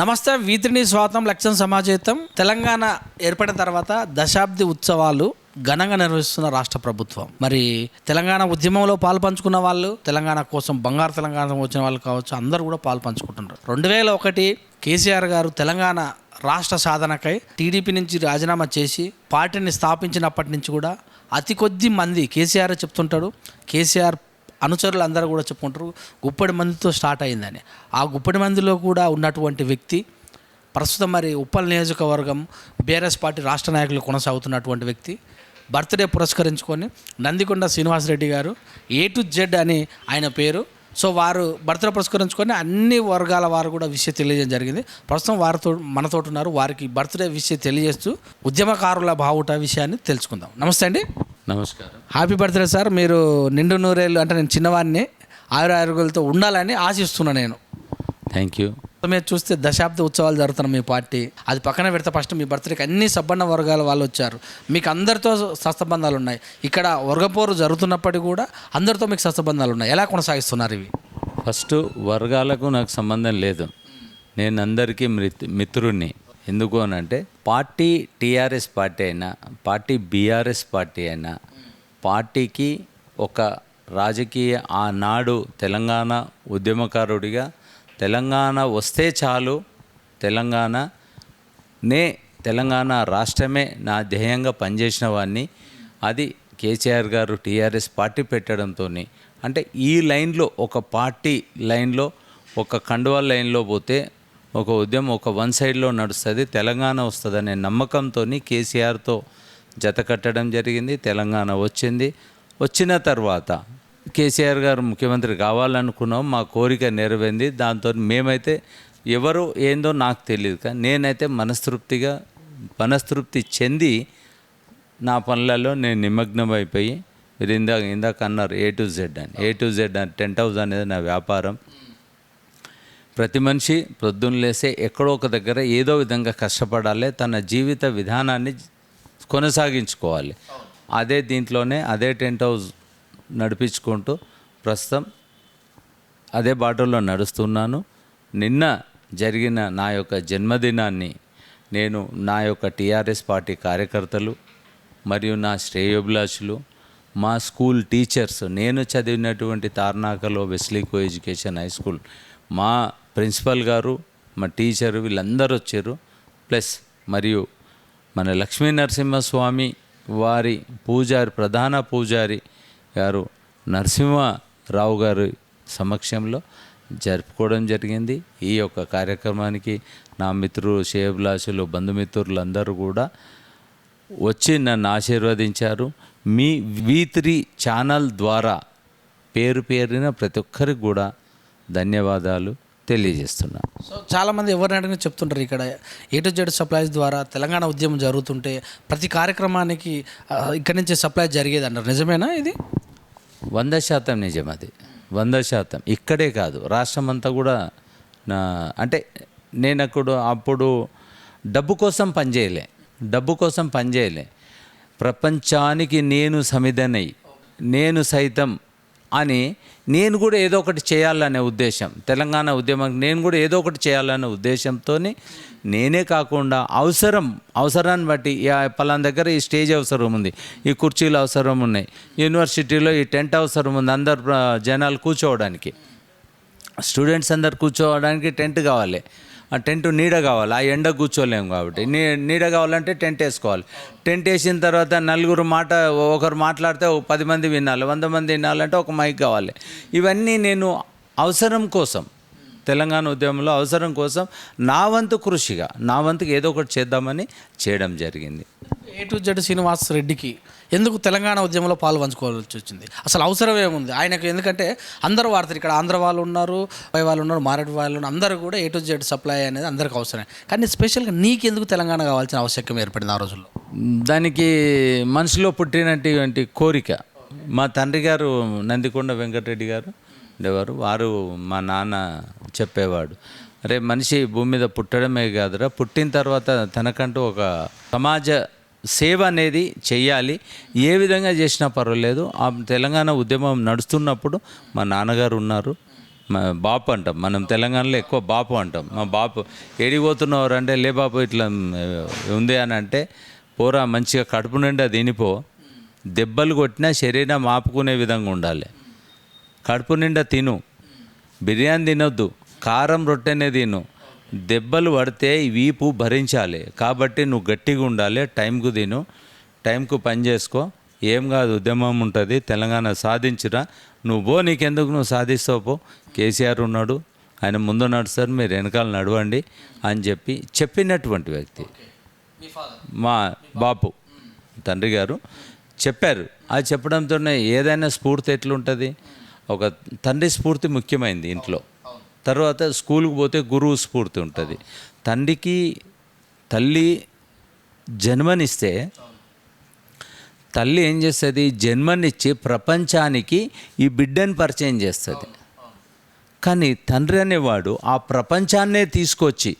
నమస్తే వీతిని స్వాతం లక్ష్యం సమాజేతం. తెలంగాణ ఏర్పడిన తర్వాత దశాబ్ది ఉత్సవాలు ఘనంగా నిర్వహిస్తున్న రాష్ట్ర ప్రభుత్వం. మరి తెలంగాణ ఉద్యమంలో పాలు పంచుకున్న వాళ్ళు, తెలంగాణ కోసం బంగారు తెలంగాణ వచ్చిన వాళ్ళు కావచ్చు, అందరూ కూడా పాలు పంచుకుంటున్నారు. 2001 కేసీఆర్ గారు తెలంగాణ రాష్ట్ర సాధనకై టీడీపీ నుంచి రాజీనామా చేసి పార్టీని స్థాపించినప్పటి నుంచి కూడా అతి కొద్ది మంది, కేసీఆర్ చెప్తుంటాడు, కేసీఆర్ అనుచరులు అందరూ కూడా చెప్పుకుంటారు గుప్పడి మందితో స్టార్ట్ అయిందని. ఆ గుప్పడి మందిలో కూడా ఉన్నటువంటి వ్యక్తి ప్రస్తుతం మరి ఉప్పల్ నియోజకవర్గం బీఆర్ఎస్ పార్టీ రాష్ట్ర నాయకులు కొనసాగుతున్నటువంటి వ్యక్తి. బర్త్డే పురస్కరించుకొని నందికొండ శ్రీనివాసరెడ్డి గారు A to Z అని ఆయన పేరు. సో వారు బర్త్డే పురస్కరించుకొని అన్ని వర్గాల వారు కూడా విషయం తెలియజేయడం జరిగింది. ప్రస్తుతం వారితో మనతో ఉన్నారు. వారికి బర్త్డే విషయం తెలియజేస్తూ ఉద్యమకారుల బావుట విషయాన్ని తెలుసుకుందాం. నమస్తే అండి. నమస్కారం. Happy birthday sir. మీరు నిండు నూరేళ్ళు, అంటే నేను చిన్నవాడిని, ఆయురారోగ్యాలతో ఉండాలని ఆశిస్తున్నాను నేను. Thank you. మీరు చూస్తే దశాబ్ద ఉత్సవాలు జరుగుతున్నాయి మీ పార్టీ. అది పక్కన పెడితే ఫస్ట్ మీ బర్త్డేకి అన్ని సబ్బన్న వర్గాల వాళ్ళు వచ్చారు. మీకు అందరితో సత్సంబంధాలు ఉన్నాయి. ఇక్కడ వర్గపోరు జరుగుతున్నప్పటికీ కూడా అందరితో మీకు సత్సంబంధాలు ఉన్నాయి. ఎలా కొనసాగిస్తున్నారు ఇవి? ఫస్ట్ వర్గాలకు నాకు సంబంధం లేదు. నేను అందరికీ మిత్రుడిని. ఎందుకు అని అంటే పార్టీ టీఆర్ఎస్ పార్టీ అయినా, పార్టీ బీఆర్ఎస్ పార్టీ అయినా, పార్టీకి ఒక రాజకీయ ఆనాడు తెలంగాణ ఉద్యమకారుడిగా తెలంగాణ వస్తే చాలు, తెలంగాణ రాష్ట్రమే నా ధ్యేయంగా పనిచేసిన వాడిని. అది కేసీఆర్ గారు టీఆర్ఎస్ పార్టీ పెట్టడంతో, అంటే ఈ లైన్లో ఒక పార్టీ లైన్లో, ఒక కండువా లైన్లో పోతే ఒక ఉద్యమం ఒక వన్ సైడ్లో నడుస్తుంది, తెలంగాణ వస్తుందనే నమ్మకంతో కేసీఆర్తో జత కట్టడం జరిగింది. తెలంగాణ వచ్చింది. వచ్చిన తర్వాత కేసీఆర్ గారు ముఖ్యమంత్రి కావాలనుకున్నాం. మా కోరిక నెరవేరింది. దాంతో మేమైతే ఎవరు ఏందో నాకు తెలియదు, కానీ నేనైతే మనస్తృప్తి చెంది నా పనులలో నేను నిమగ్నం అయిపోయి, మీరు ఇందాక అన్నారు A to Z అని. A to Z అని టెంట్ హౌస్ అనేది నా వ్యాపారం. ప్రతి మనిషి ప్రొద్దున లేసే ఎక్కడో ఒక దగ్గర ఏదో విధంగా కష్టపడాలి, తన జీవిత విధానాన్ని కొనసాగించుకోవాలి. అదే దీంట్లోనే అదే టెంట్ హౌస్ నడిపించుకుంటూ ప్రస్తుతం అదే బాటలో నడుస్తున్నాను. నిన్న జరిగిన నా యొక్క జన్మదినాన్ని నేను నా యొక్క టీఆర్ఎస్ పార్టీ కార్యకర్తలు మరియు నా శ్రేయోభిలాషులు, మా స్కూల్ టీచర్స్, నేను చదివినటువంటి తార్నాకలో Wesley co education high school, మా ప్రిన్సిపల్ గారు, మా టీచరు, వీళ్ళందరూ వచ్చారు. ప్లస్ మరియు మన లక్ష్మీ నరసింహస్వామి వారి ప్రధాన పూజారి గారు నరసింహారావు గారి సమక్షంలో జరుపుకోవడం జరిగింది. ఈ యొక్క కార్యక్రమానికి నా మిత్రులు, శ్రేయోభిలాషులు, బంధుమిత్రులు అందరూ కూడా వచ్చి నన్ను ఆశీర్వదించారు. మీ V3 ఛానల్ ద్వారా పేరున ప్రతి ఒక్కరికి కూడా ధన్యవాదాలు తెలియజేస్తున్నాను. సో చాలామంది ఎవరిని అడిగినా చెప్తుంటారు, ఇక్కడ A to Z సప్లైస్ ద్వారా తెలంగాణ ఉద్యమం జరుగుతుంటే ప్రతి కార్యక్రమానికి ఇక్కడి నుంచి సప్లై జరిగేది అన్నారు. నిజమేనా ఇది? 100% నిజం. అది 100%. ఇక్కడే కాదు, రాష్ట్రం అంతా కూడా. అంటే నేను అప్పుడు డబ్బు కోసం పనిచేయలే. ప్రపంచానికి నేను సమిధనై, నేను సైతం అని నేను కూడా ఏదో ఒకటి చేయాలనే ఉద్దేశం, తెలంగాణ ఉద్యమం నేను కూడా ఏదో ఒకటి చేయాలనే ఉద్దేశంతో, నేనే కాకుండా అవసరాన్ని బట్టి పలానా దగ్గర ఈ స్టేజ్ అవసరం ఉంది, ఈ కుర్చీలు అవసరం ఉన్నాయి, యూనివర్సిటీలో ఈ టెంట్ అవసరం ఉంది, అందరు జనాలు కూర్చోవడానికి, స్టూడెంట్స్ అందరు కూర్చోవడానికి టెంట్ కావాలి, ఆ టెంట్ నీడ కావాలి, ఆ ఎండ కూర్చోలేము కాబట్టి నీడ కావాలంటే టెంట్ వేసుకోవాలి. టెంట్ వేసిన తర్వాత ఒకరు మాట్లాడితే 10 మంది వినాలి, 100 మంది వినాలంటే ఒక మైక్ కావాలి. ఇవన్నీ నేను అవసరం కోసం, తెలంగాణ ఉద్యమంలో అవసరం కోసం నా వంతుకి ఏదో ఒకటి చేద్దామని చేయడం జరిగింది. A to Z శ్రీనివాస్ రెడ్డికి ఎందుకు తెలంగాణ ఉద్యమంలో పాలు పంచుకోవాల్సి వచ్చింది? అసలు అవసరం ఏముంది ఆయనకు? ఎందుకంటే అందరూ వాడతారు, ఇక్కడ ఆంధ్ర వాళ్ళు ఉన్నారు, వాళ్ళు ఉన్నారు, మారేడు వాళ్ళు ఉన్నారు, అందరూ కూడా A to Z సప్లై అనేది అందరికి అవసరమే. కానీ స్పెషల్గా నీకెందుకు తెలంగాణ కావాల్సిన ఆవశ్యకం ఏర్పడింది ఆ రోజుల్లో? దానికి మనసులో పుట్టినటువంటి కోరిక. మా తండ్రి గారు నందికొండ వెంకటరెడ్డి గారు ఉండేవారు. వారు మా నాన్న చెప్పేవాడు, అరే మనిషి భూమి మీద పుట్టడమే కాదురా, పుట్టిన తర్వాత తనకంటూ ఒక సమాజ సేవ అనేది చెయ్యాలి, ఏ విధంగా చేసినా పర్వాలేదు. ఆ తెలంగాణ ఉద్యమం నడుస్తున్నప్పుడు మా నాన్నగారు ఉన్నారు, మా బాపు అంటాం మనం తెలంగాణలో ఎక్కువ బాపు అంటాం. మా బాపు ఏడిపోతున్నవారు అంటే లే బాపు ఇట్లా ఉంది అని అంటే పోరా మంచిగా కడుపు నిండా తినిపో, దెబ్బలు కొట్టినా శరీరం ఆపుకునే విధంగా ఉండాలి, కడుపు నిండా తిను, బిర్యానీ తినొద్దు, కారం రొట్టెనే తిను, దెబ్బలు పడితే వీపు భరించాలి కాబట్టి నువ్వు గట్టిగా ఉండాలి, టైంకు తిను, టైంకు పని చేసుకో, ఏం కాదు ఉద్యమం ఉంటుంది, తెలంగాణ సాధించురా, నువ్వు పో, నీకెందుకు నువ్వు సాధిస్తావు పో, కేసీఆర్ ఉన్నాడు, ఆయన ముందు నడుస్తారు, మీరు వెనకాల నడవండి అని చెప్పినటువంటి వ్యక్తి మా బాపు తండ్రి గారు చెప్పారు. అది చెప్పడంతోనే ఏదైనా స్ఫూర్తి ఎట్లుంటుంది, ఒక తండ్రి స్ఫూర్తి ముఖ్యమైనది ఇంట్లో. తర్వాత స్కూల్కి పోతే గురువు స్ఫూర్తి ఉంటుంది. తల్లి జన్మనిస్తే తల్లి ఏం చేస్తుంది, జన్మనిచ్చి ప్రపంచానికి ఈ బిడ్డని పరిచయం చేస్తుంది. కానీ తండ్రి అనేవాడు ఆ ప్రపంచాన్నే తీసుకొచ్చి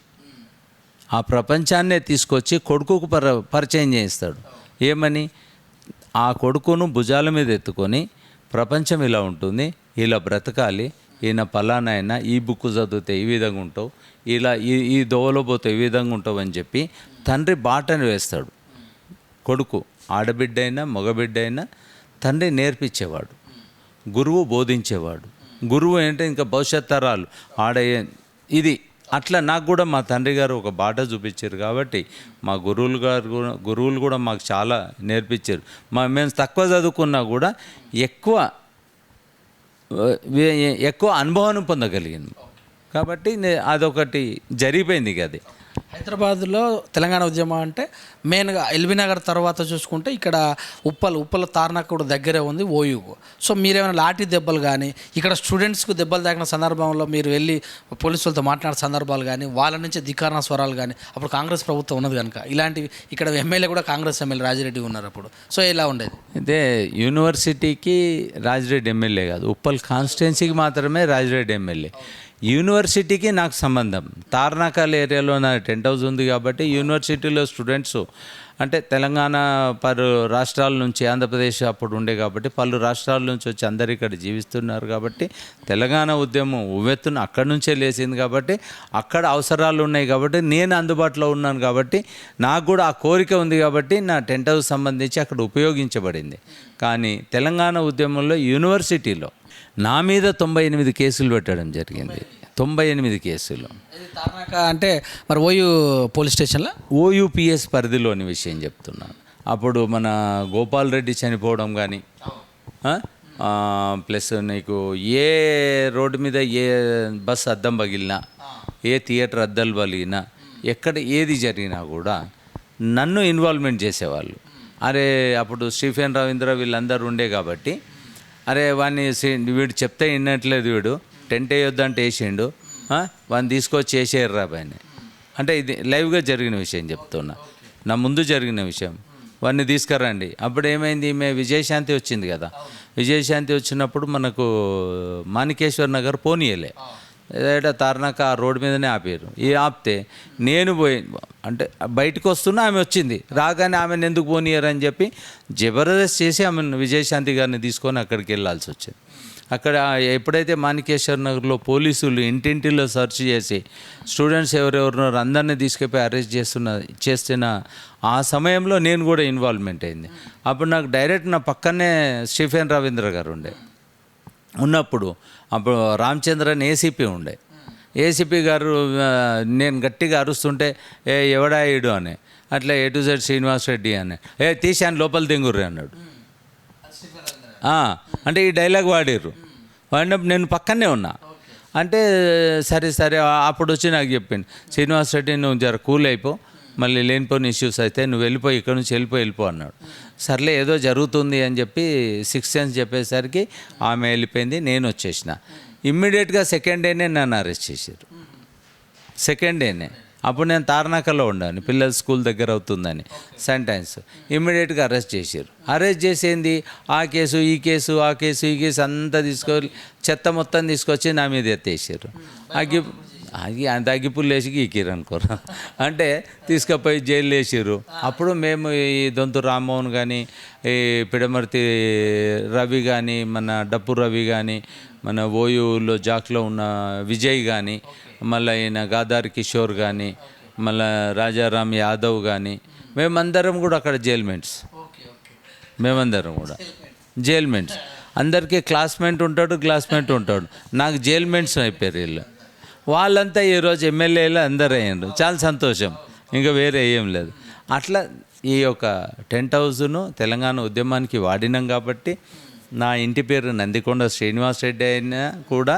కొడుకుకు పరిచయం చేస్తాడు. ఏమని, ఆ కొడుకును భుజాల మీద ఎత్తుకొని ప్రపంచం ఇలా ఉంటుంది, ఇలా బ్రతకాలి, ఈయన పలానాయన, ఈ బుక్ చదివితే ఈ విధంగా ఉంటావు, ఇలా ఈ దోవలో పోతే ఈ విధంగా ఉంటావు అని చెప్పి తండ్రి బాటను వేస్తాడు. కొడుకు ఆడబిడ్డ అయినా మగబిడ్డ అయినా తండ్రి నేర్పించేవాడు, గురువు బోధించేవాడు. గురువు ఏంటంటే ఇంకా భవిష్యత్ తరాలు ఇది అట్లా నాకు కూడా మా తండ్రి గారు ఒక బాట చూపించారు. కాబట్టి మా గురువులు కూడా మాకు చాలా నేర్పించారు. మేము తక్కువ చదువుకున్నా కూడా ఎక్కువ అనుభవాన్ని పొందగలిగింది. కాబట్టి అదొకటి జరిగిపోయింది. అది హైదరాబాద్లో తెలంగాణ ఉద్యమం అంటే మెయిన్గా ఎల్బీ నగర్ తర్వాత చూసుకుంటే ఇక్కడ ఉప్పల తార్నాక కూడా దగ్గరే ఉంది ఓయూకు. సో మీరేమైనా లాఠీ దెబ్బలు కానీ ఇక్కడ స్టూడెంట్స్కు దెబ్బలు తాకిన సందర్భంలో మీరు వెళ్ళి పోలీసులతో మాట్లాడిన సందర్భాలు కానీ వాళ్ళ నుంచి ధిక్కారణ స్వరాలు కానీ, అప్పుడు కాంగ్రెస్ ప్రభుత్వం ఉన్నది కనుక ఇలాంటివి, ఇక్కడ ఎమ్మెల్యే కూడా కాంగ్రెస్ ఎమ్మెల్యే రాజిరెడ్డి ఉన్నారు అప్పుడు. సో ఇలా ఉండేది. అయితే యూనివర్సిటీకి రాజిరెడ్డి ఎమ్మెల్యే కాదు, ఉప్పల్ కాన్స్టిట్యున్సీకి మాత్రమే రాజిరెడ్డి ఎమ్మెల్యే. యూనివర్సిటీకి నాకు సంబంధం. తార్నాకాల ఏరియాలో నా టెంట్ హౌస్ ఉంది కాబట్టి యూనివర్సిటీలో స్టూడెంట్స్ అంటే తెలంగాణ పలు రాష్ట్రాల నుంచి, ఆంధ్రప్రదేశ్ అప్పుడు ఉండే కాబట్టి పలు రాష్ట్రాల నుంచి వచ్చి అందరు ఇక్కడ జీవిస్తున్నారు కాబట్టి తెలంగాణ ఉద్యమం ఉవ్వెత్తున అక్కడి నుంచే లేచింది కాబట్టి అక్కడ అవసరాలు ఉన్నాయి కాబట్టి నేను అందుబాటులో ఉన్నాను కాబట్టి నాకు కూడా ఆ కోరిక ఉంది కాబట్టి నా టెంట్ హౌస్ సంబంధించి అక్కడ ఉపయోగించబడింది. కానీ తెలంగాణ ఉద్యమంలో యూనివర్సిటీలో నా మీద 98 కేసులు పెట్టడం జరిగింది. 98 కేసులు. అంటే మరి ఓయూ పోలీస్ స్టేషన్లో ఓయూపీఎస్ పరిధిలోని విషయం చెప్తున్నాను. అప్పుడు మన గోపాల్ రెడ్డి చనిపోవడం కానీ, ప్లస్ నీకు ఏ రోడ్డు మీద ఏ బస్ అద్దం పగిలినా, ఏ థియేటర్ అద్దాలు పగిలినా, ఎక్కడ ఏది జరిగినా కూడా నన్ను ఇన్వాల్వ్మెంట్ చేసేవాళ్ళు. అరే అప్పుడు స్టీఫెన్ రవీంద్ర వీళ్ళందరూ ఉండే కాబట్టి, అరే వీడు చెప్తే వినట్లేదు, వీడు టెంట్ వేయొద్దంటే వేసిండు, వాడిని తీసుకొచ్చి వేసేయరు రాబాయని. అంటే ఇది లైవ్గా జరిగిన విషయం చెప్తున్నా, నా ముందు జరిగిన విషయం. వాడిని తీసుకురండి. అప్పుడు ఏమైంది, విజయశాంతి వచ్చింది కదా, విజయశాంతి వచ్చినప్పుడు మనకు మాణికేశ్వర్ నగర్ పోనీయలే, ఏదైతే తార్నాక ఆ రోడ్డు మీదనే ఆపారు. ఆపితే నేను అంటే బయటకు వస్తున్నా ఆమె వచ్చింది, రాగానే ఆమెను ఎందుకు పోనీయరని చెప్పి జబర్దస్త్ చేసి ఆమెను విజయశాంతి గారిని తీసుకొని అక్కడికి వెళ్ళాల్సి వచ్చింది. అక్కడ ఎప్పుడైతే మాణికేశ్వర్ నగర్లో పోలీసులు ఇంటింటిలో సెర్చ్ చేసి స్టూడెంట్స్ ఎవరెవరున్నారో అందరినీ తీసుకెళ్ళి అరెస్ట్ చేస్తున్న ఆ సమయంలో నేను కూడా ఇన్వాల్వ్మెంట్ అయింది. అప్పుడు నాకు డైరెక్ట్ నా పక్కనే స్టీఫెన్ రవీంద్ర గారు ఉన్నప్పుడు అప్పుడు రామచంద్రన్ ఏసీపీ ఉండే. ఏసీపీ గారు నేను గట్టిగా అరుస్తుంటే ఎవడా ఇడు అని, అట్లా A to Z Srinivas Reddy అని, తీశాను లోపల దింగుర్రి అన్నాడు. అంటే ఈ డైలాగ్ వాడినప్పుడు నేను పక్కనే ఉన్నా. అంటే సరే అప్పుడు వచ్చి నాకు చెప్పింది, శ్రీనివాస్ రెడ్డి నువ్వు జర కూల్ అయిపో, మళ్ళీ లేనిపోయిన ఇష్యూస్ అయితే నువ్వు వెళ్ళిపో, ఇక్కడ నుంచి వెళ్ళిపో అన్నాడు. సర్లే ఏదో జరుగుతుంది అని చెప్పి 6 సెన్స్ చెప్పేసరికి ఆమె వెళ్ళిపోయింది, నేను వచ్చేసిన. ఇమ్మీడియట్గా సెకండ్ డేనే నన్ను అరెస్ట్ చేశారు. సెకండ్ డేనే. అప్పుడు నేను తార్నాకలో ఉండాను, పిల్లల స్కూల్ దగ్గర అవుతుందని సెంటెన్స్. ఇమ్మీడియట్గా అరెస్ట్ చేశారు. అరెస్ట్ చేసేది ఆ కేసు ఈ కేసు అంతా చెత్త మొత్తం తీసుకొచ్చి నా మీద ఎత్తేసారు. అంత అగ్గిపుల్లు వేసి గీకిరు అనుకోరు అంటే తీసుకుపోయి జైలు వేసిర్రు. అప్పుడు మేము ఈ దొంతు రామ్మోహన్ కానీ, ఈ పిడమర్తి రవి కానీ, మన డప్పు రవి కానీ, మన ఓయూలో జాక్లో ఉన్న విజయ్ కానీ, మళ్ళీ ఈయన గాదారి కిషోర్ కానీ, మళ్ళీ రాజారాం యాదవ్ కానీ, మేమందరం కూడా అక్కడ జైల్మెంట్స్. మేమందరం కూడా జైల్మెంట్స్. అందరికీ క్లాస్మేట్ ఉంటాడు. నాకు జైల్మెంట్స్ అయిపోయారు వీళ్ళు. వాళ్ళంతా ఈరోజు ఎమ్మెల్యేలు అందరూ అయ్యారు. చాలా సంతోషం, ఇంకా వేరే ఏం లేదు. అట్లా ఈ యొక్క టెంట్ హౌస్ను తెలంగాణ ఉద్యమానికి వాడినాం కాబట్టి నా ఇంటి పేరు నందికొండ శ్రీనివాస్ రెడ్డి అయినా కూడా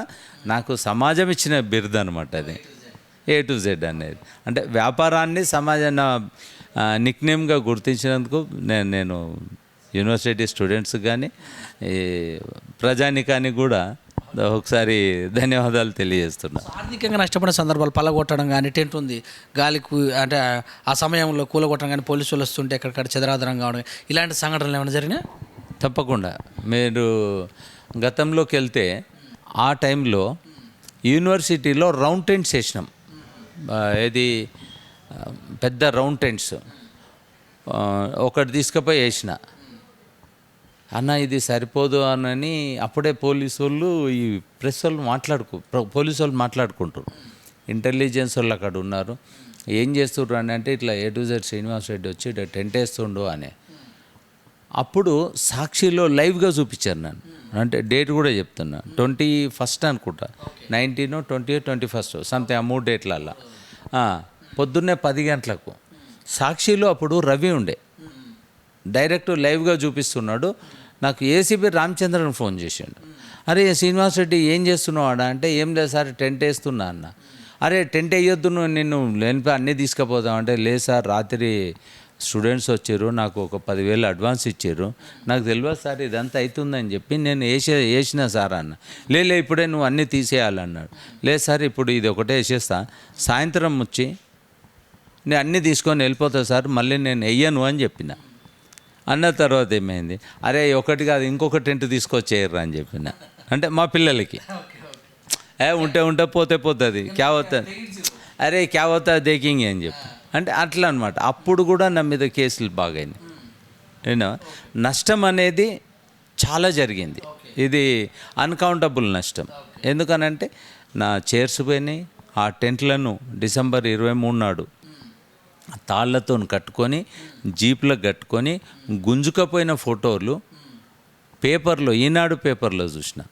నాకు సమాజం ఇచ్చిన బిరుదు అనమాట అది, A to Z అనేది. అంటే వ్యాపారాన్ని సమాజాన్ని నిక్నేమ్గా గుర్తించినందుకు నేను యూనివర్సిటీ స్టూడెంట్స్ కానీ ఈ ప్రజానికానికి కూడా ఒకసారి ధన్యవాదాలు తెలియజేస్తున్నాను. ఆర్థికంగా నష్టపడిన సందర్భాలు, పల్లగొట్టడం కానీ, టెంట్ ఉంది గాలికి అంటే ఆ సమయంలో కూలగొట్టడం కానీ, పోలీసులు వస్తుంటే ఎక్కడికక్కడ చెదరాదరం కావడం, ఇలాంటి సంఘటనలు ఏమైనా జరిగినాయి? తప్పకుండా. మీరు గతంలోకి వెళ్తే ఆ టైంలో యూనివర్సిటీలో రౌండ్ టెంట్స్ వేసినాం. ఇది పెద్ద రౌండ్ టెంట్స్ ఒకటి తీసుకుపోయి వేసిన. అన్న ఇది సరిపోదు అని అప్పుడే పోలీసు వాళ్ళు ఈ ప్రెస్ వాళ్ళు పోలీసు వాళ్ళు మాట్లాడుకుంటారు. ఇంటెలిజెన్స్ వాళ్ళు అక్కడ ఉన్నారు. ఏం చేస్తుర్రు అని అంటే ఇట్లా A to Z Srinivas Reddy వచ్చి టెంట్ వేస్తుండు అని. అప్పుడు సాక్షిలో లైవ్గా చూపించారు నన్ను. అంటే డేట్ కూడా చెప్తున్నా, 21 అనుకుంటా, 19, 20, 21 సంథింగ్, ఆ 3 డేట్లల్లో పొద్దున్నే 10 గంటలకు. సాక్షిలో అప్పుడు రవి ఉండే, డైరెక్ట్ లైవ్గా చూపిస్తున్నాడు. నాకు ఏసీపీ రామచంద్రన్ ఫోన్ చేసిండు. అరే శ్రీనివాస్ రెడ్డి ఏం చేస్తున్నావు ఆడ అంటే, ఏం లేదు సార్ టెంట్ వేస్తున్నా అన్న. అరే టెంట్ వేయొద్దు, నిన్ను లేనిపై అన్నీ తీసుకుపోతాం అంటే, లేదు సార్ రాత్రి స్టూడెంట్స్ వచ్చారు, నాకు ఒక 10,000 అడ్వాన్స్ ఇచ్చారు, నాకు తెలియదు సార్ ఇదంతా అవుతుందని చెప్పి నేను వేసిన సార్ అన్న. లే ఇప్పుడే నువ్వు అన్నీ తీసేయాలన్నాడు. లేదు సార్ ఇప్పుడు ఇది ఒకటే వేసేస్తా, సాయంత్రం వచ్చి నేను అన్నీ తీసుకొని వెళ్ళిపోతా సార్, మళ్ళీ నేను వెయ్యను అని చెప్పిన. అన్న తర్వాత ఏమైంది, అరే ఒకటి కాదు ఇంకొక టెంట్ తీసుకొచ్చేయర్రా అని చెప్పిన. అంటే మా పిల్లలకి ఉంటే పోతుంది క్యా అవుతుంది, అరే క్యా అవుతా దేకింగ్ అని చెప్పి. అంటే అట్లా అనమాట. అప్పుడు కూడా నా మీద కేసులు బాగైనాయి. ఏనా నష్టం అనేది చాలా జరిగింది. ఇది అన్కౌంటబుల్ నష్టం. ఎందుకనంటే నా చైర్స్ పోయినాయి. ఆ టెంట్లను డిసెంబర్ 23 నాడు తాళ్లతో కట్టుకొని జీప్లకు కట్టుకొని గుంజుకపోయిన ఫోటోలు పేపర్లో, ఈనాడు పేపర్లో చూసిన.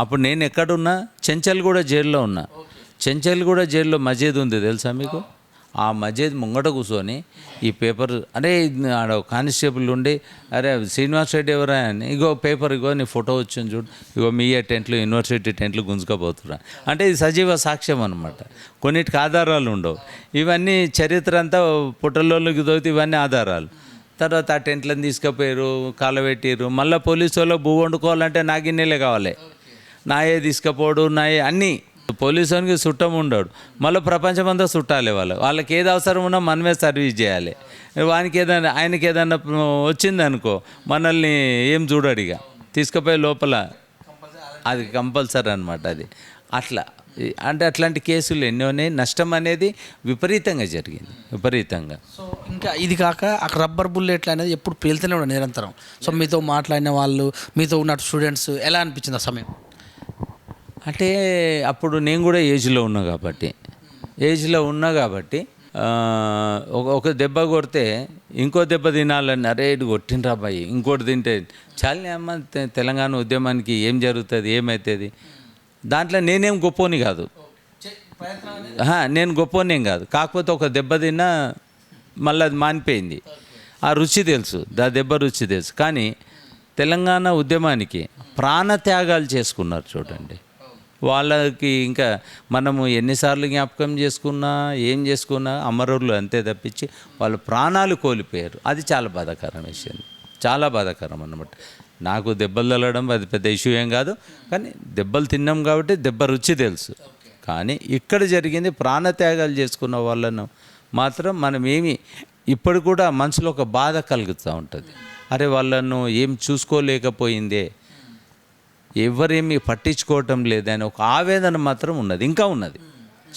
అప్పుడు నేను ఎక్కడున్నా, చెంచల్గూడ జైల్లో ఉన్నా. చెంచల్గూడ జైల్లో మజీద్ ఉంది తెలుసా మీకు? ఆ మజీద్ ముంగట కూర్చొని ఈ పేపర్, అరే ఆడ కానిస్టేబుల్ ఉండి, అరే శ్రీనివాస్ రెడ్డి ఎవరా అని, ఇగో పేపర్, ఇగో నీ ఫోటో వచ్చింది చూడు, ఇగో మీ టెంట్లు యూనివర్సిటీ టెంట్లు గుంజుకపోతున్నా అంటే ఇది సజీవ సాక్ష్యం అనమాట. కొన్నిటికి ఆధారాలు ఉండవు. ఇవన్నీ చరిత్ర అంతా పుట్టలోకి దొరికితే ఇవన్నీ ఆధారాలు. తర్వాత ఆ టెంట్లను తీసుకుపోయారు, కాలబెట్టారు. మళ్ళీ పోలీసు వాళ్ళకి భూ వండుకోవాలంటే నా గిన్నెలే కావాలి, నాయే తీసుకపోడు, నాయే అన్నీ. పోలీసు వానికి చుట్టం ఉండడు, మళ్ళీ ప్రపంచమంతా చుట్టాలి. వాళ్ళకి ఏది అవసరం ఉన్నా మనమే సర్వీస్ చేయాలి. వానికి ఏదైనా, ఆయనకి ఏదైనా వచ్చిందనుకో మనల్ని ఏం చూడడు, ఇక తీసుకుపోయి లోపల అది కంపల్సరీ అనమాట. అది అట్లా అంటే అట్లాంటి కేసులు ఎన్నోనే. నష్టం అనేది విపరీతంగా జరిగింది, విపరీతంగా. సో ఇంకా ఇది కాక అక్కడ రబ్బర్ బుల్లెట్లు అనేది ఎప్పుడు పేలుతూనే ఉండదు నిరంతరం. సో మీతో మాట్లాడిన వాళ్ళు, మీతో ఉన్న స్టూడెంట్స్ ఎలా అనిపించింది ఆ సమయం? అంటే అప్పుడు నేను కూడా ఏజ్లో ఉన్నా కాబట్టి ఒక దెబ్బ కొడితే ఇంకో దెబ్బ తినాలని, అరే ఇటు కొట్టినరా అబ్బాయి ఇంకోటి తింటే చాలనే అమ్మ, తెలంగాణ ఉద్యమానికి ఏం జరుగుతుంది, ఏమవుతుంది. దాంట్లో నేనేం గొప్పోని కాదు, నేను గొప్పోనేం కాదు. కాకపోతే ఒక దెబ్బ తిన్నా మళ్ళీ అది మానిపోయింది. ఆ రుచి తెలుసు, దెబ్బ రుచి తెలుసు. కానీ తెలంగాణ ఉద్యమానికి ప్రాణత్యాగాలు చేసుకున్నారు చూడండి. వాళ్ళకి ఇంకా మనము ఎన్నిసార్లు జ్ఞాపకం చేసుకున్నా, ఏం చేసుకున్నా అమరులు అంతే తప్పించి వాళ్ళు ప్రాణాలు కోల్పోయారు. అది చాలా బాధాకరం విషయం, చాలా బాధాకరం అన్నమాట. నాకు దెబ్బలు తగలడం అది పెద్ద ఇష్యూ ఏం కాదు, కానీ దెబ్బలు తిన్నాం కాబట్టి దెబ్బ రుచి తెలుసు. కానీ ఇక్కడ జరిగింది ప్రాణత్యాగాలు చేసుకున్న వాళ్ళను మాత్రం మనం ఏమి ఇప్పుడు కూడా మనసులో ఒక బాధ కలుగుతూ ఉంటుంది. అరే వాళ్ళను ఏం చూసుకోలేకపోయిందే, ఎవరేమీ పట్టించుకోవటం లేదని ఒక ఆవేదన మాత్రం ఉన్నది, ఇంకా ఉన్నది.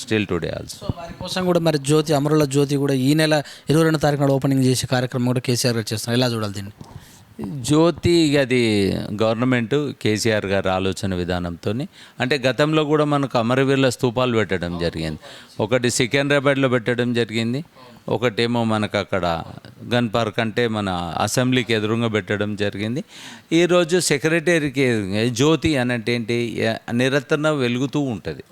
Still today also. సో వారి కోసం కూడా మరి జ్యోతి అమరుల జ్యోతి కూడా ఈ నెల 22వ తారీఖు నాడు ఓపెనింగ్ చేసే కార్యక్రమం కూడా కేసీఆర్ గారు చేస్తున్నారు. ఎలా చూడాలి దీన్ని? జ్యోతి అది గవర్నమెంట్ కేసీఆర్ గారి ఆలోచన విధానంతో, అంటే గతంలో కూడా మనకు అమరవీరుల స్తూపాలు పెట్టడం జరిగింది. ఒకటి సికింద్రాబాద్లో పెట్టడం జరిగింది, ఒకటేమో మనకు అక్కడ గన్ పార్క్ అంటే మన అసెంబ్లీకి ఎదురుగా పెట్టడం జరిగింది. ఈరోజు సెక్రటరీకి జ్యోతి అనంటే ఏంటి, నిరంతరం వెలుగుతూ ఉంటుంది.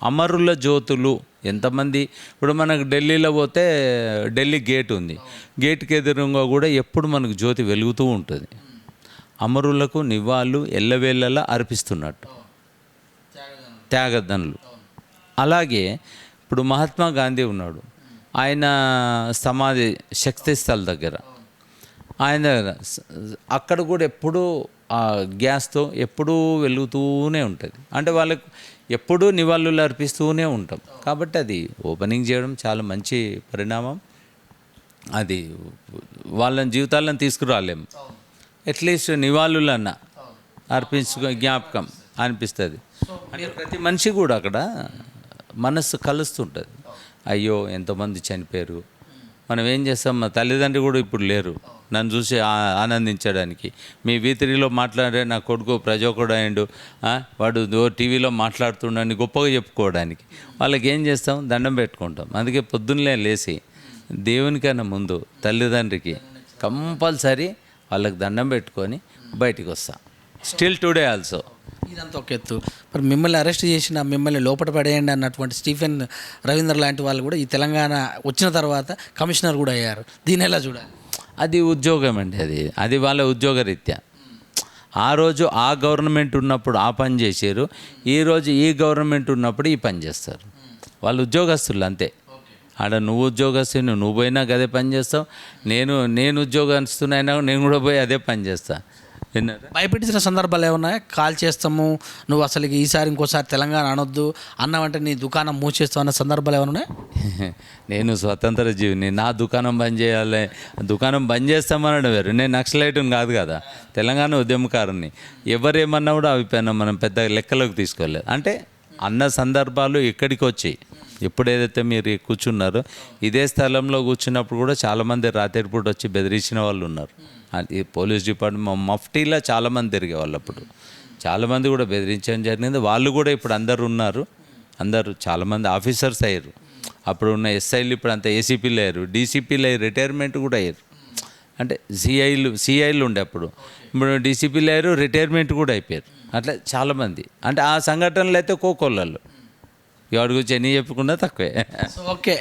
అమరుల జ్యోతులు ఎంతమంది, ఇప్పుడు మనకు ఢిల్లీలో పోతే ఢిల్లీ గేట్ ఉంది, గేట్కి ఎదురుగా కూడా ఎప్పుడు మనకు జ్యోతి వెలుగుతూ ఉంటుంది. అమరులకు నివాళులు ఎల్లవేళ్ళలా అర్పిస్తున్నట్టు త్యాగదనులు. అలాగే ఇప్పుడు మహాత్మా గాంధీ ఉన్నాడు, ఆయన సమాధి శక్తి స్థల్ దగ్గర, ఆయన అక్కడ కూడా ఎప్పుడూ ఆ గ్యాస్తో ఎప్పుడూ వెలుగుతూనే ఉంటుంది. అంటే వాళ్ళకు ఎప్పుడూ నివాళులు అర్పిస్తూనే ఉంటాం. కాబట్టి అది ఓపెనింగ్ చేయడం చాలా మంచి పరిణామం. అది వాళ్ళని జీవితాలను తీసుకురాలేము, అట్లీస్ట్ నివాళులన్నా అర్పించుకో జ్ఞాపకం అనిపిస్తుంది. అంటే ప్రతి మనిషి కూడా అక్కడ మనస్సు కలుస్తుంటుంది. అయ్యో ఎంతోమంది చనిపోయారు, మనం ఏం చేస్తాం, మా తల్లిదండ్రులు కూడా ఇప్పుడు లేరు నన్ను చూసి ఆనందించడానికి. మీ వీధిలో మాట్లాడే నా కొడుకు ప్రజోకుడు అయ్యిండు, వాడు టీవీలో మాట్లాడుతుండని గొప్పగా చెప్పుకోవడానికి. వాళ్ళకి ఏం చేస్తాం, దండం పెట్టుకుంటాం. అందుకే పొద్దున్నే లేచి దేవునికన్నా ముందు తల్లిదండ్రికి కంపల్సరీ వాళ్ళకి దండం పెట్టుకొని బయటికి వస్తాం. Still today also. ఇదంతా ఒక ఎత్తు. మరి మిమ్మల్ని అరెస్ట్ చేసిన, మిమ్మల్ని లోపల పడేయండి అన్నటువంటి స్టీఫెన్ రవీంద్ర లాంటి వాళ్ళు కూడా ఈ తెలంగాణ వచ్చిన తర్వాత కమిషనర్ కూడా అయ్యారు. దీన్ని ఎలా చూడాలి? అది ఉద్యోగం అండి, అది వాళ్ళ ఉద్యోగరీత్యా. ఆ రోజు ఆ గవర్నమెంట్ ఉన్నప్పుడు ఆ పని చేశారు, ఈరోజు ఈ గవర్నమెంట్ ఉన్నప్పుడు ఈ పని చేస్తారు. వాళ్ళు ఉద్యోగస్తులు అంతే. ఆడ నువ్వు ఉద్యోగస్తుని, నువ్వు పోయినా అదే పని చేస్తావు, నేను ఉద్యోగస్తునైనా నేను కూడా పోయి అదే పని చేస్తాను. భయపెట్టించిన సందర్భాలు ఏమన్నా, కాల్ చేస్తాము, నువ్వు అసలు ఈసారి ఇంకోసారి తెలంగాణ అనొద్దు అన్నావంటే నీ దుకాణం మూసేస్తావు అన్న సందర్భాలు ఏమన్నా? నేను స్వతంత్ర జీవిని, నా దుకాణం బంద్ చేయాలి, దుకాణం బంద్ చేస్తామనడం వేరు. నేను నక్సలైట్ని కాదు కదా, తెలంగాణ ఉద్యమకారుని. ఎవరేమన్నా కూడా అభిప్రాయం మనం పెద్ద లెక్కలోకి తీసుకోలేదు. అంటే అన్న సందర్భాలు ఇక్కడికి వచ్చి, ఇప్పుడు ఏదైతే మీరు కూర్చున్నారో ఇదే స్థలంలో కూర్చున్నప్పుడు కూడా చాలామంది రాత్రిపూట వచ్చి బెదిరించిన వాళ్ళు ఉన్నారు. ఈ పోలీస్ డిపార్ట్మెంట్ మఫ్టీలో చాలామంది తిరిగేవాళ్ళు. అప్పుడు చాలామంది కూడా బెదిరించడం జరిగింది. వాళ్ళు కూడా ఇప్పుడు అందరు ఉన్నారు, అందరూ చాలామంది ఆఫీసర్స్ అయ్యారు. అప్పుడు ఉన్న ఎస్ఐలు ఇప్పుడు అంతా ఏసీపీలు అయ్యారు, డీసీపీలు అయ్యారు, రిటైర్మెంట్ కూడా అయ్యారు. అంటే సిఐలు ఉండే అప్పుడు, ఇప్పుడు డీసీపీలు అయ్యారు, రిటైర్మెంట్ కూడా అయిపోయారు. అట్లా చాలామంది. అంటే ఆ సంఘటనలు అయితే కోకొల్లలు, ఎవరి గురించి ఎన్ని చెప్పుకున్నా తక్కువే. సో ఓకే,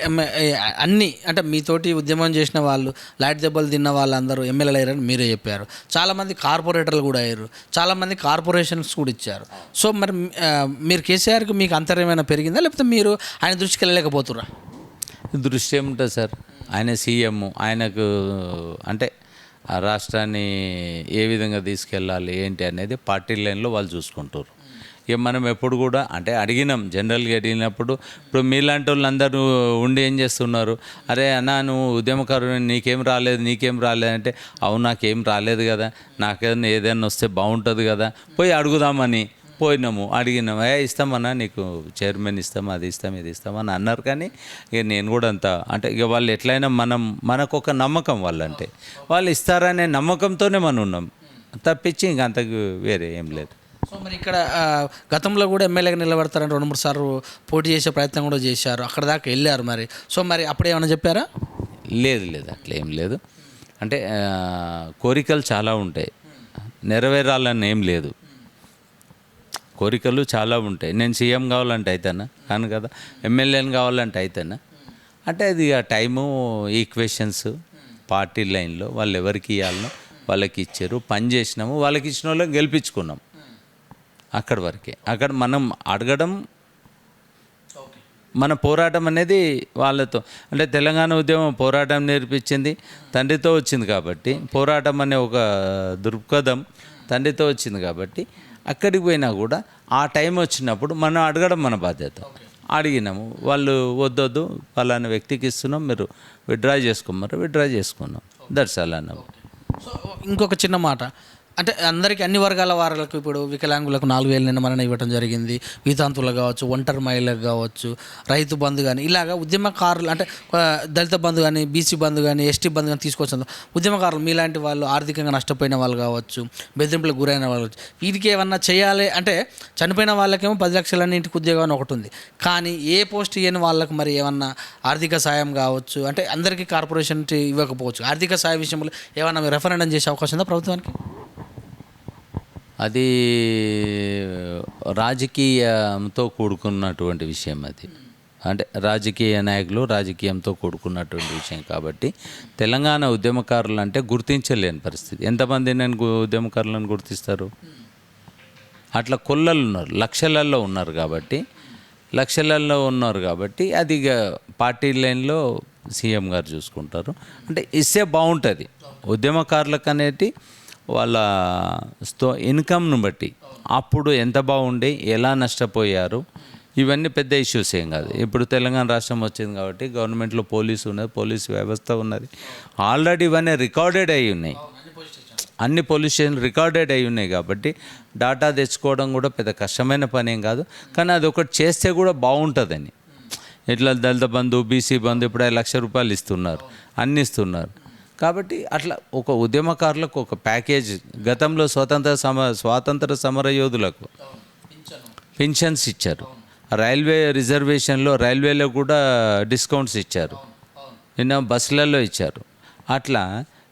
అన్నీ అంటే మీతోటి ఉద్యమం చేసిన వాళ్ళు, లైట్ దెబ్బలు తిన్న వాళ్ళందరూ ఎమ్మెల్యేలు అయ్యారని మీరే చెప్పారు. చాలామంది కార్పొరేటర్లు కూడా అయ్యారు, చాలామంది కార్పొరేషన్స్ కూడా ఇచ్చారు. సో మరి మీరు కేసీఆర్కి మీకు అంతర్యమైనా పెరిగిందా, లేకపోతే మీరు ఆయన దృష్టికి వెళ్ళలేకపోతురా? దృష్టి ఏముంటుంది సార్, ఆయన సీఎం, ఆయనకు అంటే ఆ రాష్ట్రాన్ని ఏ విధంగా తీసుకెళ్ళాలి ఏంటి అనేది పార్టీ లైన్లో వాళ్ళు చూసుకుంటారు. ఇక మనం ఎప్పుడు కూడా అంటే అడిగినాం, జనరల్గా అడిగినప్పుడు ఇప్పుడు మీలాంటి వాళ్ళు అందరూ ఉండి ఏం చేస్తున్నారు, అరే అన్నా నువ్వు ఉద్యమకారు నీకేం రాలేదు అంటే, అవును నాకేం రాలేదు కదా, నాకేదైనా ఏదైనా వస్తే బాగుంటుంది కదా, పోయి అడుగుదామని పోయినాము, అడిగినాము, ఇస్తామన్నా నీకు చైర్మన్ ఇస్తాం, అది ఇస్తాం, ఇది ఇస్తామని అన్నారు. కానీ ఇక నేను కూడా అంత అంటే ఇక వాళ్ళు ఎట్లయినా మనకు ఒక నమ్మకం, వాళ్ళంటే వాళ్ళు ఇస్తారనే నమ్మకంతోనే మనం ఉన్నాం తప్పించి ఇంక అంతకు వేరే ఏం లేదు. సో మరి ఇక్కడ గతంలో కూడా ఎమ్మెల్యేగా నిలబడతారని 2-3 సార్లు పోటీ చేసే ప్రయత్నం కూడా చేశారు, అక్కడ దాకా వెళ్ళారు. మరి సో మరి అప్పుడు ఏమైనా చెప్పారా? లేదు అట్లా ఏం లేదు. అంటే కోరికలు చాలా ఉంటాయి, నెరవేరాలని ఏం లేదు. కోరికలు చాలా ఉంటాయి. నేను సీఎం కావాలంటే అయితేనా కాను కదా, ఎమ్మెల్యేని కావాలంటే అయితేనా. అంటే అది ఆ టైము, ఈక్వేషన్స్, పార్టీ లైన్లో వాళ్ళు ఎవరికి ఇవ్వాలనో వాళ్ళకి ఇచ్చారు, పని చేసినాము, వాళ్ళకి ఇచ్చిన వాళ్ళకి గెలిపించుకున్నాం. అక్కడి వరకే. అక్కడ మనం అడగడం, మన పోరాటం అనేది వాళ్ళతో, అంటే తెలంగాణ ఉద్యమం పోరాటం నేర్పించింది, తండ్రితో వచ్చింది కాబట్టి, పోరాటం అనే ఒక దృక్పథం తండ్రితో వచ్చింది కాబట్టి అక్కడికి పోయినా కూడా ఆ టైం వచ్చినప్పుడు మనం అడగడం మన బాధ్యత. అడిగినాము, వాళ్ళు వద్దొద్దు పలానా వ్యక్తికి ఇస్తున్నాం, మీరు విత్డ్రా చేసుకోమన్నారు, విత్డ్రా చేసుకున్నాం, దట్స్ ఆల్ అన్నాము. సో ఇంకొక చిన్న మాట, అంటే అందరికీ అన్ని వర్గాల వారికి ఇప్పుడు వికలాంగులకు 4,000 నిన్నమరణ ఇవ్వడం జరిగింది, వితంతువులకు కావచ్చు, ఒంటరి మహిళలకు కావచ్చు, రైతు బంధు కానీ ఇలాగా ఉద్యమకారులు అంటే దళిత బంధు కానీ, బీసీ బంధు కానీ, ఎస్టీ బంధు కానీ తీసుకొచ్చిన ఉద్యమకారులు మీలాంటి వాళ్ళు ఆర్థికంగా నష్టపోయిన వాళ్ళు కావచ్చు, బెదిరింపులకు గురైన వాళ్ళు కావచ్చు, వీటికి ఏమన్నా చేయాలి అంటే చనిపోయిన వాళ్ళకేమో 10 లక్షలన్నీ ఇంటికి ఉద్యోగం అని ఒకటి ఉంది, కానీ ఏ పోస్ట్ ఇవ్వని వాళ్ళకి మరి ఏమన్నా ఆర్థిక సాయం కావచ్చు అంటే అందరికీ కార్పొరేషన్ ఇవ్వకపోవచ్చు, ఆర్థిక సాయ విషయంలో ఏమన్నా మీరు రెఫరెండం చేసే అవకాశం ఉందా ప్రభుత్వానికి? అది రాజకీయంతో కూడుకున్నటువంటి విషయం అది. అంటే రాజకీయ నాయకులు రాజకీయంతో కూడుకున్నటువంటి విషయం కాబట్టి తెలంగాణ ఉద్యమకారులు అంటే గుర్తించలేని పరిస్థితి. ఎంతమంది నేను ఉద్యమకారులను గుర్తిస్తారు? అట్లా కొల్లలు ఉన్నారు, లక్షలలో ఉన్నారు కాబట్టి అది ఇక పార్టీ లైన్లో సీఎం గారు చూసుకుంటారు. అంటే ఇస్తే బాగుంటుంది ఉద్యమకారులకు అనేటి వాళ్ళ ఇన్కమ్ను బట్టి అప్పుడు ఎంత బాగుండే, ఎలా నష్టపోయారు, ఇవన్నీ పెద్ద ఇష్యూస్ ఏం కాదు. ఇప్పుడు తెలంగాణ రాష్ట్రం వచ్చింది కాబట్టి గవర్నమెంట్లో పోలీసు ఉన్నది, పోలీసు వ్యవస్థ ఉన్నది, ఆల్రెడీ ఇవన్నీ రికార్డెడ్ అయి ఉన్నాయి, అన్ని పోలీస్ స్టేషన్లు రికార్డెడ్ అయి ఉన్నాయి కాబట్టి డాటా తెచ్చుకోవడం కూడా పెద్ద కష్టమైన పని ఏం కాదు. కానీ అది ఒకటి చేస్తే కూడా బాగుంటుందని. ఇట్లా దళిత బంధు, బీసీ బంధు ఇప్పుడు 1,00,000 రూపాయలు ఇస్తున్నారు, అన్ని ఇస్తున్నారు. కాబట్టి అట్లా ఒక ఉద్యమకారులకు ఒక ప్యాకేజ్, గతంలో స్వాతంత్ర సమర యోధులకు పెన్షన్స్ ఇచ్చారు, రైల్వే రిజర్వేషన్లో రైల్వేలో కూడా డిస్కౌంట్స్ ఇచ్చారు, నిన్న బస్సులలో ఇచ్చారు. అట్లా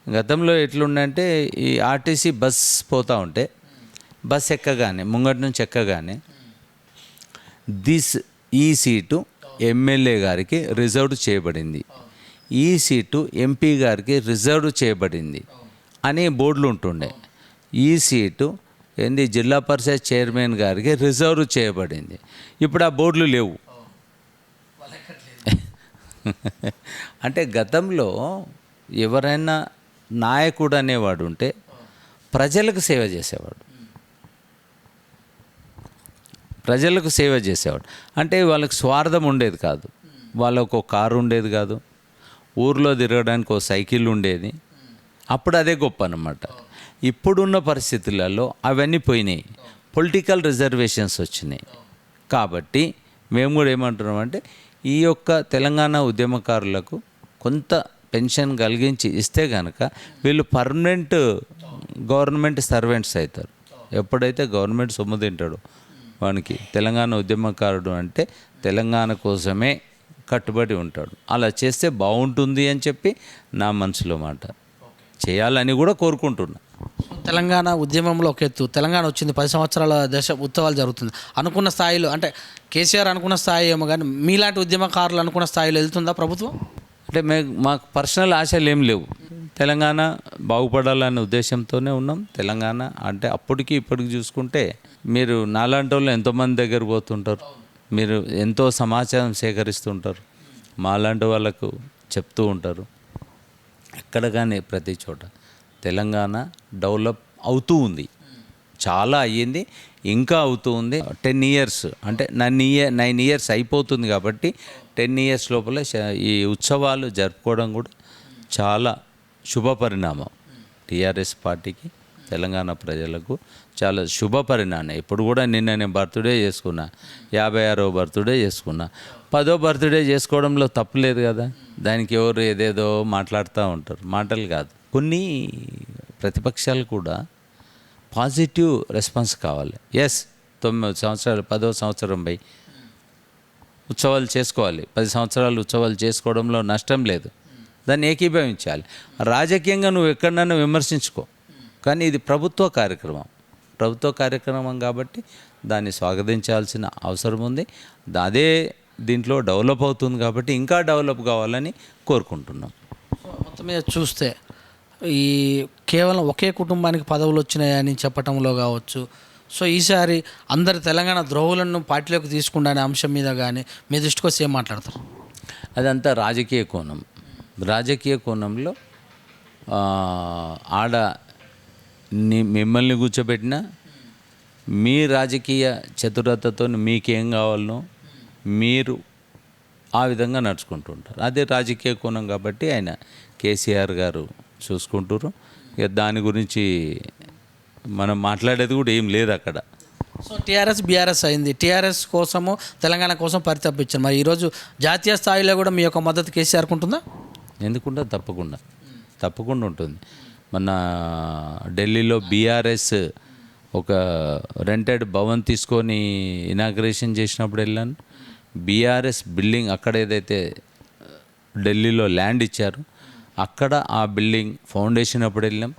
గతంలో ఎట్లుండంటే ఈ ఆర్టీసీ బస్ పోతూ ఉంటే బస్ ఎక్కగానే ముంగటి నుంచి ఎక్కగానే ఈ సీటు ఎమ్మెల్యే గారికి రిజర్వ్ చేయబడింది, ఈ సీటు ఎంపీ గారికి రిజర్వ్ చేయబడింది అని బోర్డులు ఉంటుండే, ఈ సీటు జిల్లా పరిషత్ చైర్మన్ గారికి రిజర్వ్ చేయబడింది. ఇప్పుడు ఆ బోర్డులు లేవు. అంటే గతంలో ఎవరైనా నాయకుడు అనేవాడు ఉంటే ప్రజలకు సేవ చేసేవాడు. అంటే వాళ్ళకి స్వార్థం ఉండేది కాదు, వాళ్ళకు ఒక కారు ఉండేది కాదు, ఊర్లో తిరగడానికి ఒక సైకిల్ ఉండేది. అప్పుడు అదే గొప్ప అన్నమాట. ఇప్పుడున్న పరిస్థితులలో అవన్నీ పోయినాయి, పొలిటికల్ రిజర్వేషన్స్ వచ్చినాయి. కాబట్టి మేము కూడా ఏమంటున్నామంటే ఈ యొక్క తెలంగాణ ఉద్యమకారులకు కొంత పెన్షన్ కలిగించి ఇస్తే కనుక వీళ్ళు పర్మనెంట్ గవర్నమెంట్ సర్వెంట్స్ అవుతారు. ఎప్పుడైతే గవర్నమెంట్ సొమ్ము తింటాడో వానికి తెలంగాణ ఉద్యమకారుడు అంటే తెలంగాణ కోసమే కట్టుబడి ఉంటాడు. అలా చేస్తే బాగుంటుంది అని చెప్పి నా మనసులో మాట, చేయాలని కూడా కోరుకుంటున్నా. తెలంగాణ ఉద్యమంలో ఒక ఎత్తు, తెలంగాణ వచ్చింది 10 సంవత్సరాల ఉత్సవాలు జరుగుతుంది, అనుకున్న స్థాయిలో అంటే కేసీఆర్ అనుకున్న స్థాయి ఏమో కానీ మీలాంటి ఉద్యమకారులు అనుకున్న స్థాయిలో వెళ్తుందా ప్రభుత్వం? అంటే మాకు పర్సనల్ ఆశలు ఏం లేవు, తెలంగాణ బాగుపడాలనే ఉద్దేశంతోనే ఉన్నాం. తెలంగాణ అంటే అప్పటికి ఇప్పటికి చూసుకుంటే మీరు నాలాంటి వాళ్ళు ఎంతోమంది దగ్గర పోతుంటారు, మీరు ఎంతో సమాచారం సేకరిస్తుంటారు, మాలాంటి వాళ్ళకు చెప్తూ ఉంటారు. ఎక్కడ కానీ ప్రతి చోట తెలంగాణ డెవలప్ అవుతూ ఉంది, చాలా అయ్యింది, ఇంకా అవుతూ ఉంది. 10 years అంటే 9 years అయిపోతుంది కాబట్టి 10 years లోపల ఈ ఉత్సవాలు జరుపుకోవడం కూడా చాలా శుభ పరిణామం. టీఆర్ఎస్ పార్టీకి, తెలంగాణ ప్రజలకు చాలా శుభ పరిణామం. ఇప్పుడు కూడా నిన్న నేను బర్త్డే చేసుకున్నా, 56వ బర్త్డే చేసుకున్నా. 10వ బర్త్డే చేసుకోవడంలో తప్పులేదు కదా, దానికి ఎవరు ఏదేదో మాట్లాడుతూ ఉంటారు, మాటలు కాదు. కొన్ని ప్రతిపక్షాలు కూడా పాజిటివ్ రెస్పాన్స్ కావాలి. 9 సంవత్సరాలు 10వ సంవత్సరం పై ఉత్సవాలు చేసుకోవాలి, 10 సంవత్సరాలు ఉత్సవాలు చేసుకోవడంలో నష్టం లేదు, దాన్ని ఏకీభవించాలి. రాజకీయంగా నువ్వు ఎక్కడన్నా విమర్శించుకో, కానీ ఇది ప్రభుత్వ కార్యక్రమం కాబట్టి దాన్ని స్వాగతించాల్సిన అవసరం ఉంది. అదే దీంట్లో డెవలప్ అవుతుంది కాబట్టి ఇంకా డెవలప్ కావాలని కోరుకుంటున్నాం. మొత్తం మీద చూస్తే ఈ కేవలం ఒకే కుటుంబానికి పదవులు వచ్చినాయని చెప్పటంలో కావచ్చు, సో ఈసారి అందరు తెలంగాణ ద్రోహులను పార్టీలోకి తీసుకుంటా అనే అంశం మీద కానీ మీ దృష్టికి వస్తే ఏం మాట్లాడతారు? అదంతా రాజకీయ కోణంలో ఆడ మిమ్మల్ని కూర్చోబెట్టినా మీ రాజకీయ చతురతతో మీకేం కావాలనో మీరు ఆ విధంగా నడుచుకుంటుంటారు. అదే రాజకీయ కోణం కాబట్టి ఆయన కేసీఆర్ గారు చూసుకుంటారు. ఇక దాని గురించి మనం మాట్లాడేది కూడా ఏం లేదు అక్కడ. సో టీఆర్ఎస్ బీఆర్ఎస్ అయింది. టీఆర్ఎస్ కోసము తెలంగాణ కోసం పరితపించారు. మరి ఈరోజు జాతీయ స్థాయిలో కూడా మీ యొక్క మద్దతు కేసీఆర్కు ఉంటుందా? ఎందుకుంటే తప్పకుండా ఉంటుంది. మన ఢిల్లీలో బీఆర్ఎస్ ఒక రెంటెడ్ భవన్ తీసుకొని ఇనాగ్రేషన్ చేసినప్పుడు వెళ్ళాను. బీఆర్ఎస్ బిల్డింగ్ అక్కడ ఏదైతే ఢిల్లీలో ల్యాండ్ ఇచ్చారో అక్కడ ఆ బిల్డింగ్ ఫౌండేషన్ అప్పుడు వెళ్ళాం.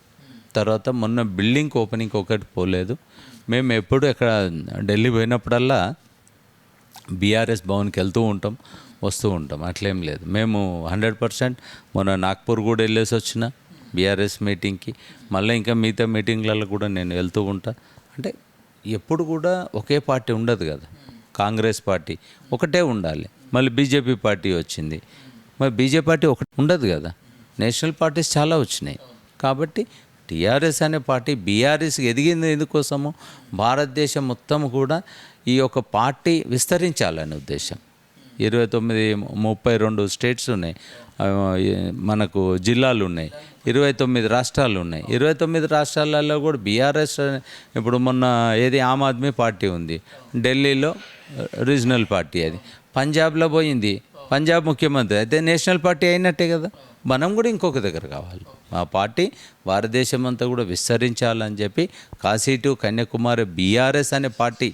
తర్వాత మొన్న బిల్డింగ్ ఓపెనింగ్ ఒకటి పోలేదు. మేము ఎప్పుడు ఎక్కడ ఢిల్లీ పోయినప్పుడల్లా బీఆర్ఎస్ భవన్కి వెళ్తూ ఉంటాం, వస్తూ ఉంటాం, అట్లేం లేదు. మేము 100% మొన్న నాగ్పూర్ కూడా వెళ్ళేసి వచ్చిన బీఆర్ఎస్ మీటింగ్కి. మళ్ళీ ఇంకా మిగతా మీటింగ్లలో కూడా నేను వెళ్తూ ఉంటా. అంటే ఎప్పుడు కూడా ఒకే పార్టీ ఉండదు కదా, కాంగ్రెస్ పార్టీ ఒకటే ఉండాలి. మళ్ళీ బీజేపీ పార్టీ వచ్చింది, మరి బీజేపీ పార్టీ ఒకటి ఉండదు కదా, నేషనల్ పార్టీస్ చాలా వచ్చినాయి. కాబట్టి టీఆర్ఎస్ అనే పార్టీ బీఆర్ఎస్కి ఎదిగింది ఎందుకోసము, భారతదేశం మొత్తం కూడా ఈ యొక్క పార్టీ విస్తరించాలనే ఉద్దేశం. 32 స్టేట్స్ ఉన్నాయి, మనకు జిల్లాలు ఉన్నాయి, 29 రాష్ట్రాలు ఉన్నాయి. 29 రాష్ట్రాలలో కూడా బీఆర్ఎస్ ఇప్పుడు మొన్న ఏది ఆమ్ ఆద్మీ పార్టీ ఉంది, ఢిల్లీలో రీజనల్ పార్టీ, అది పంజాబ్లో పోయింది, పంజాబ్ ముఖ్యమంత్రి అయితే నేషనల్ పార్టీ అయినట్టే కదా. మనం కూడా ఇంకొక దగ్గర కావాలి. మా పార్టీ భారతదేశం అంతా కూడా విస్తరించాలని చెప్పి కాశీ టు కన్యాకుమారి బీఆర్ఎస్ అనే పార్టీ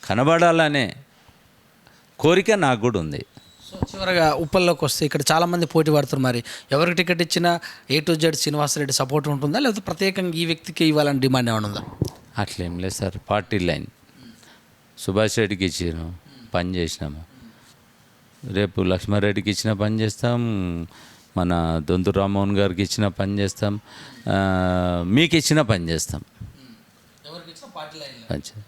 కనబడాలనే కోరిక నాకు కూడా ఉంది. సో చివరగా ఉప్పల్లోకి వస్తే ఇక్కడ చాలామంది పోటీ పడుతున్నారు. మరి ఎవరికి టికెట్ ఇచ్చినా A to Z Srinivasa Reddy support ఉంటుందా, లేకపోతే ప్రత్యేకంగా ఈ వ్యక్తికి ఇవ్వాలని డిమాండ్ ఏమైనా ఉందా? అట్లేం లేదు సార్, పార్టీ లైన్. సుభాష్ రెడ్డికి ఇచ్చిన పని చేసినాము, రేపు లక్ష్మారెడ్డికి ఇచ్చిన పని చేస్తాం, మన దొంతు రామ్మోహన్ గారికి ఇచ్చిన పని చేస్తాం, మీకు ఇచ్చిన పని చేస్తాం.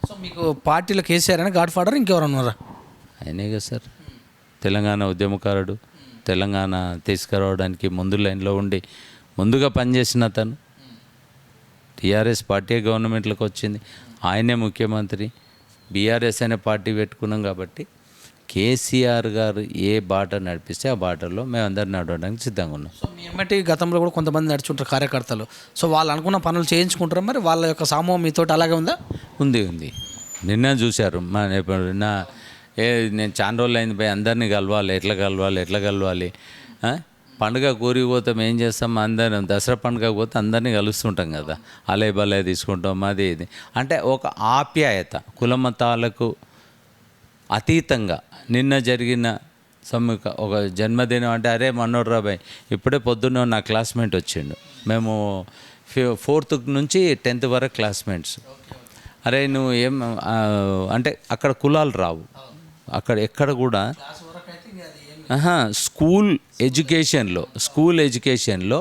సో మీకు పార్టీలో కేసీఆర్ అని గాడ్ ఫాదర్ ఇంకెవరు ఉన్నారా? ఆయనే కదా సార్, తెలంగాణ ఉద్యమకారుడు, తెలంగాణ తీసుకురావడానికి ముందు లైన్లో ఉండి ముందుగా పనిచేసిన అతను. టీఆర్ఎస్ పార్టీ గవర్నమెంట్లోకి వచ్చింది, ఆయనే ముఖ్యమంత్రి. బీఆర్ఎస్ అనే పార్టీ పెట్టుకున్నాం కాబట్టి కేసీఆర్ గారు ఏ బాట నడిపిస్తే ఆ బాటలో మేమందరం నడవడానికి సిద్ధంగా ఉన్నాం. సో మీ ఎమ్మటి గతంలో కూడా కొంతమంది నడుచుంటారు కార్యకర్తలు. సో వాళ్ళు అనుకున్న పనులు చేయించుకుంటారు. మరి వాళ్ళ యొక్క సమూహం మీతో అలాగే ఉందా? ఉంది. నిన్న చూశారు నేను చాలా రోజులు అయింది పోయి అందరినీ కలవాలి, ఎట్లా కలవాలి. పండుగ కూరికి పోతాం, ఏం చేస్తాం, అందరం దసరా పండుగ పోతే అందరినీ కలుస్తుంటాం కదా, అలయ బలయ తీసుకుంటాం, అది ఇది. అంటే ఒక ఆప్యాయత, కులమతాలకు అతీతంగా. నిన్న జరిగిన ఒక జన్మదినం అంటే అరే మనోడు రాబాయ్, ఇప్పుడే పొద్దున్న నా క్లాస్మేట్ వచ్చిండు, మేము 4th నుంచి 10th వరకు క్లాస్మేట్స్. అరే నువ్వు ఏం అంటే అక్కడ కులాలు రావు, అక్కడ ఎక్కడ కూడా స్కూల్ ఎడ్యుకేషన్లో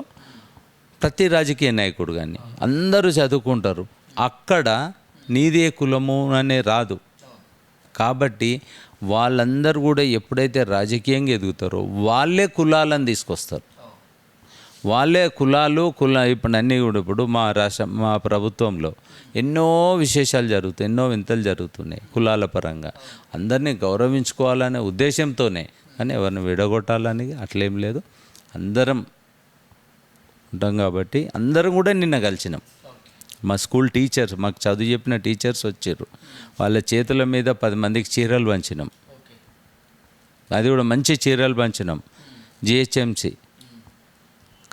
ప్రతి రాజకీయ నాయకుడు కానీ అందరూ చదువుకుంటారు. అక్కడ నీదే కులము అనే రాదు. కాబట్టి వాళ్ళందరూ కూడా ఎప్పుడైతే రాజకీయంగా ఎదుగుతారో వాళ్ళే కులాలను తీసుకొస్తారు. వాళ్ళే ఇప్పుడు అన్నీ కూడా ఇప్పుడు మా ప్రభుత్వంలో ఎన్నో విశేషాలు జరుగుతాయి, ఎన్నో వింతలు జరుగుతున్నాయి కులాల పరంగా. అందరినీ గౌరవించుకోవాలనే ఉద్దేశంతోనే, కానీ ఎవరిని విడగొట్టాలని అట్లేం లేదు. అందరం ఉంటాం కాబట్టి అందరం కూడా నిన్న కలిసినాం. మా స్కూల్ టీచర్స్, మాకు చదువు చెప్పిన టీచర్స్ వచ్చారు, వాళ్ళ చేతుల మీద 10 మందికి చీరలు పంచినాం. అది కూడా మంచి చీరలు పంచినాం. GHMC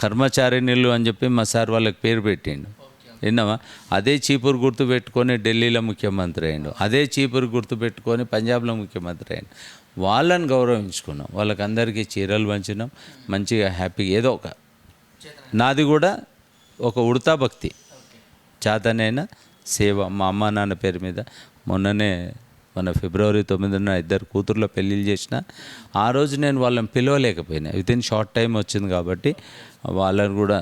కర్మచారిణులు అని చెప్పి మా సార్ వాళ్ళకి పేరు పెట్టిండు, విన్నావా? అదే చీపురు గుర్తు పెట్టుకొని ఢిల్లీలో ముఖ్యమంత్రి అయ్యిండు, అదే చీపురు గుర్తు పెట్టుకొని పంజాబ్లో ముఖ్యమంత్రి అయ్యిండు. వాళ్ళని గౌరవించుకున్నాం, వాళ్ళకి అందరికీ చీరలు పంచినాం. మంచిగా హ్యాపీగా ఏదో ఒక నాది కూడా ఒక ఉడతా భక్తి, చేతనైన సేవ. మా అమ్మ నాన్న పేరు మీద మొన్ననే మన February 9న 2 కూతుర్ల పెళ్ళిళ్ళు చేసిన. ఆ రోజు నేను వాళ్ళని పిలవలేకపోయినా, వితిన్ షార్ట్ టైం వచ్చింది కాబట్టి వాళ్ళని కూడా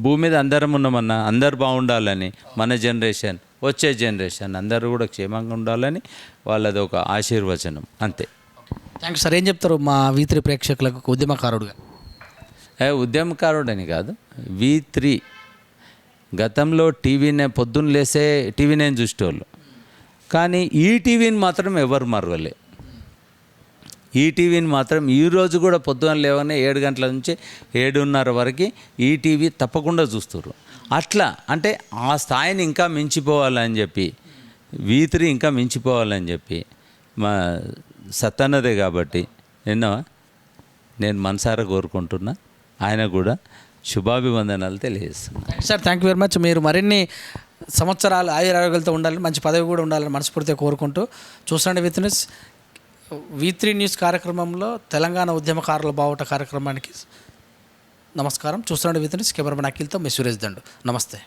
భూమి మీద అందరం ఉన్నామన్నా, అందరు బాగుండాలని, మన జనరేషన్ వచ్చే జనరేషన్ అందరూ కూడా క్షేమంగా ఉండాలని వాళ్ళది ఒక ఆశీర్వచనం, అంతే. Thanks sir. ఏం చెప్తారు మా V3 ప్రేక్షకులకు ఉద్యమకారుడుగా? ఉద్యమకారుడని కాదు, V3 గతంలో టీవీనే పొద్దున్న లేసే టీవీనే చూసేవాళ్ళు, కానీ ఈ టీవీని మాత్రం ఎవరు మరవలే. ఈటీవీని మాత్రం ఈరోజు కూడా పొద్దున లేవనే 7 గంటల నుంచి 7:30 వరకు ఈటీవీ తప్పకుండా చూస్తారు. అట్లా అంటే ఆ స్థాయిని ఇంకా మించిపోవాలని చెప్పి V3 ఇంకా మించిపోవాలని చెప్పి మా సత్తన్నదే కాబట్టి నేను మనసారా కోరుకుంటున్నా. ఆయన కూడా శుభాభివందనాలు తెలియజేస్తున్నాను. Sir thank you very much. మీరు మరిన్ని సంవత్సరాలు ఆయురారోగ్యాలతో ఉండాలని, మంచి పదవి కూడా ఉండాలని మనస్ఫూర్తిగా కోరుకుంటూ చూస్తుండే V3 న్యూస్ కార్యక్రమంలో తెలంగాణ ఉద్యమకారుల బావుట కార్యక్రమానికి నమస్కారం. చూస్తుండే V3 న్యూస్ కెమెరామెన్ అఖిల్తో మీ సురేష్ దండు. నమస్తే.